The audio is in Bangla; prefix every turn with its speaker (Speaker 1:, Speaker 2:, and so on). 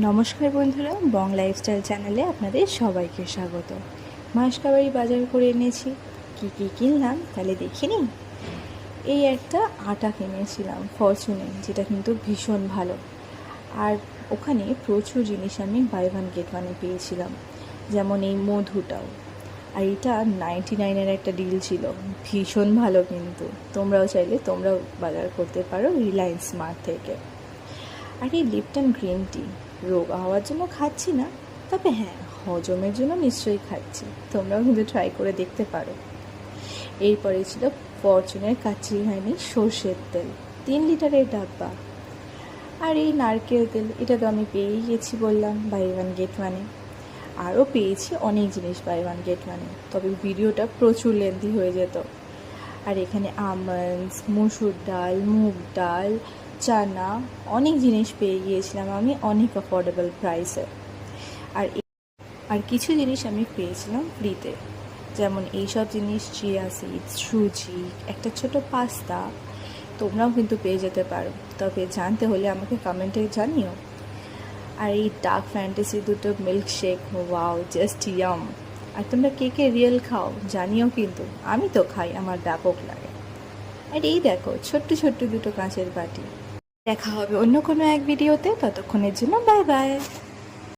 Speaker 1: নমস্কার বন্ধুরা, বং লাইফস্টাইল চ্যানেলে আপনাদের সবাইকে স্বাগত। মাসকাবাড়ি বাজার করে এনেছি। কি কি কিনলাম তাহলে দেখে নিন। এই একটা আটা কিনেছিলাম ফরচুনে, যেটা কিন্তু ভীষণ ভালো। আর ওখানে প্রচুর জিনিস আমি বাই ওয়ান গেট ওয়ানে পেয়েছিলাম, যেমন এই মধুটাও। আর এটা 99-এর একটা ডিল ছিল, ভীষণ ভালো। কিন্তু তোমরাও চাইলে তোমরাও বাজার করতে পারো রিলায়েন্স স্মার্ট থেকে। আর এই লিপটন গ্রিন টি রোগা হওয়ার জন্য খাচ্ছি না, তবে হ্যাঁ, হজমের জন্য নিশ্চয়ই খাচ্ছি। তোমরাও কিন্তু ট্রাই করে দেখতে পারো। এরপরে ছিল ফরচুনের কাচ্চি ঘানি সর্ষের তেল, 3 লিটারের ডাব্বা। আর এই নারকেল তেল, এটা তো আমি পেয়েই গেছি, বললাম বাই ওয়ান গেট ওয়ানে। আরও পেয়েছি অনেক জিনিস বাই ওয়ান গেট ওয়ানে, তবে ভিডিওটা প্রচুর লেন্থি হয়ে যেত। আর এখানে আমন্ডস, মসুর ডাল, মুগ ডাল, চানা, অনেক জিনিস পেয়ে গিয়েছিলাম আমি অনেক অ্যাফোর্ডেবল প্রাইসে। আর আর কিছু জিনিস আমি পেয়েছিলাম ফ্রিতে, যেমন এইসব জিনিস চিয়া সিডস, সুজি, একটা ছোট পাস্তা। তোমরাও কিন্তু পেয়ে যেতে পারো, তবে জানতে হলে আমাকে কমেন্টে জানিও। আর এই ডার্ক ফ্যান্টাসি দুটো মিল্কশেক, ওয়াও, জাস্ট ইয়াম। আর তোমরা কে কে রিয়েল খাও জানিও কিন্তু। আমি তো খাই, আমার ব্যাপক লাগে। আর এই দেখো ছোট্ট ছোট্ট দুটো কাঁচের বাটি। দেখা হবে অন্য কোনো এক ভিডিওতে, ততক্ষণের জন্য বাই বাই।